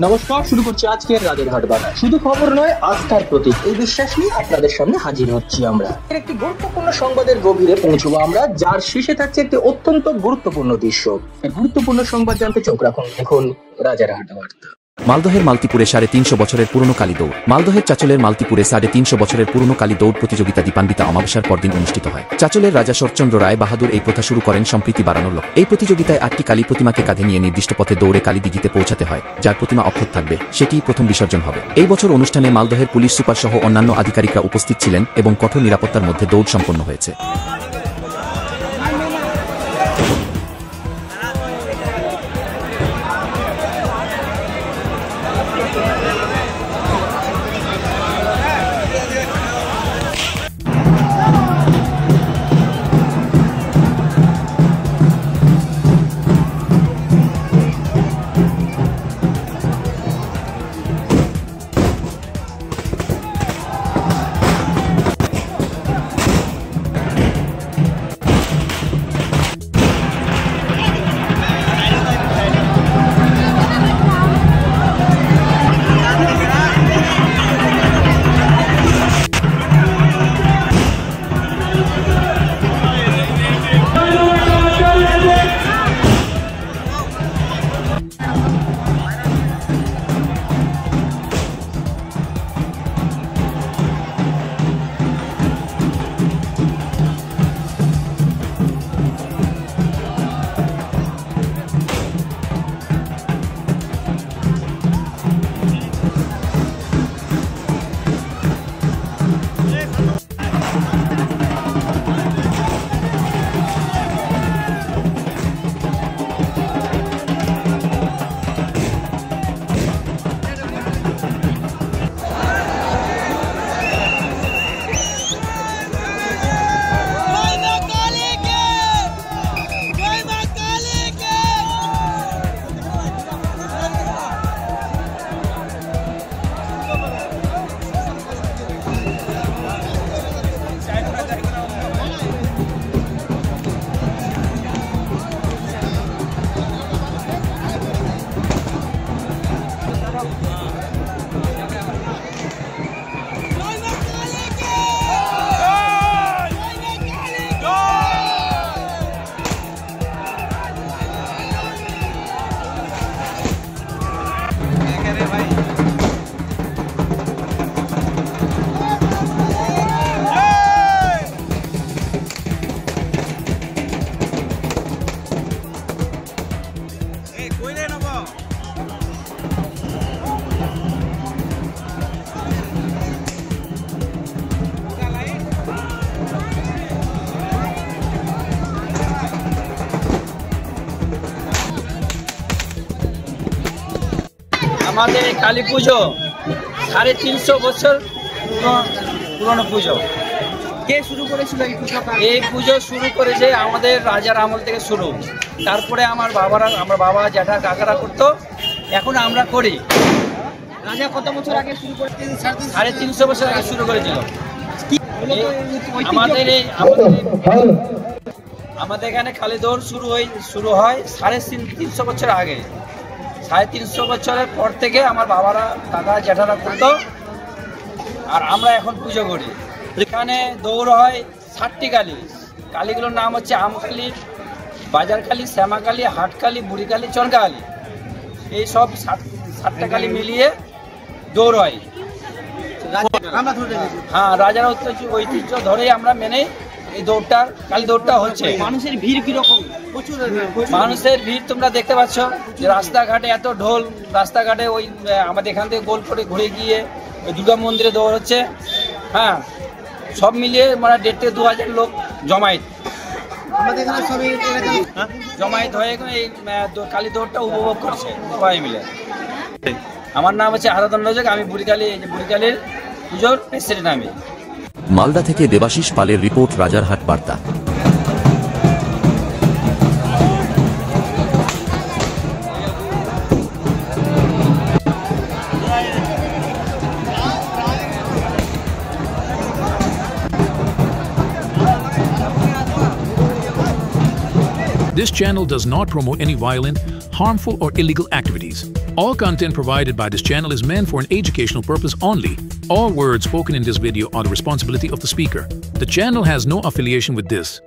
নমস্কার, শুরু করছি আজকের রাজারহাট বাজার। শুধু খবর নয়, আস্থার প্রতীক এই বিশ্বাস নিয়ে আপনাদের সামনে হাজির হচ্ছি আমরা। একটি গুরুত্বপূর্ণ সংবাদের গভীরে পৌঁছবো আমরা, যার শেষে থাকছে একটি অত্যন্ত গুরুত্বপূর্ণ দৃশ্য। গুরুত্বপূর্ণ সংবাদ জানতে চোখ রাখুন, দেখুন রাজারহাট বার্তা। মালদহের মালতীপুরে 350 বছরের পুরনো কালী দৌড়। মালদহের চাচলের মালতীপুরে 350 বছরের পুরনো কালী দৌড় প্রতিযোগিতা দীপান্বিতা অমাবস্যার পরদিন অনুষ্ঠিত হয়। চাচলের রাজা শরৎচন্দ্র রায় বাহাদুর এই প্রথা শুরু করেন সম্প্রীতি বাড়ানোর লক্ষ্যে। এই প্রতিযোগিতায় 8টি কালী প্রতিমাকে কাঁধে নিয়ে নির্দিষ্ট পথে দৌড়ে কালী দিঘিতে পৌঁছাতে হয়। যার প্রতিমা অক্ষত থাকবে সেটিই প্রথম বিসর্জন হবে। এই বছর অনুষ্ঠানে মালদহের পুলিশ সুপার সহ অন্যান্য আধিকারিকরা উপস্থিত ছিলেন এবং কঠোর নিরাপত্তার মধ্যে দৌড় সম্পন্ন হয়েছে। আমাদের কালী পুজো 350 বছর পুরনো পুজো। কে শুরু করেছিল এই পুজো? এই পুজো শুরু করেছে আমাদের রাজার আমল থেকে শুরু। তারপরে আমার বাবা জ্যাঠা কাকারা করতো, এখন আমরা করি। রাজা কত বছর আগে শুরু করেছিলেন? 350 বছর আগে শুরু করেছিল। আমাদের এখানে কালী দৌড় শুরু হয় 350 বছর আগে। 350 বছরের পর থেকে আমার বাবারা কাকা জ্যাঠারা করতো, আর আমরা এখন পুজো করি। এখানে দৌড় হয় 7টি কালী। কালীগুলোর নাম হচ্ছে আমকালী, বাজার কালী, শ্যামাকালী, হাটকালী, বুড়িকালী, চরকালী। এই সব 7টা কালী মিলিয়ে দৌড় হয়। হ্যাঁ, রাজার ঐতিহ্য ধরেই আমরা মেনে এই দৌড়টা, কালী দৌড়টা হচ্ছে। মানুষের ভিড় কিরকম? মানুষের ভিড় তোমরা দেখতে পাচ্ছ যে রাস্তাঘাটে এত ঢোল। রাস্তাঘাটে ওই আমাদের এখান থেকে গোল করে ঘুরে গিয়ে ওই দুর্গা মন্দিরে দৌড় হচ্ছে। হ্যাঁ, সব মিলিয়ে মানে 1,500 থেকে 2,000 লোক জমায়েত হয়ে এই কালী দৌড়টা উপভোগ করছে সবাই মিলে। আমার নাম হচ্ছে আরাধন রজক, আমি বুড়িকালীর পুজোর প্রেসিডেন্ট আমি। মালদা থেকে দেবাশিস পালের রিপোর্ট, রাজারহাট বার্তা। This channel does not promote any violent, harmful, or illegal activities. All content provided by this channel is meant for an educational purpose only. All words spoken in this video are the responsibility of the speaker. The channel has no affiliation with this.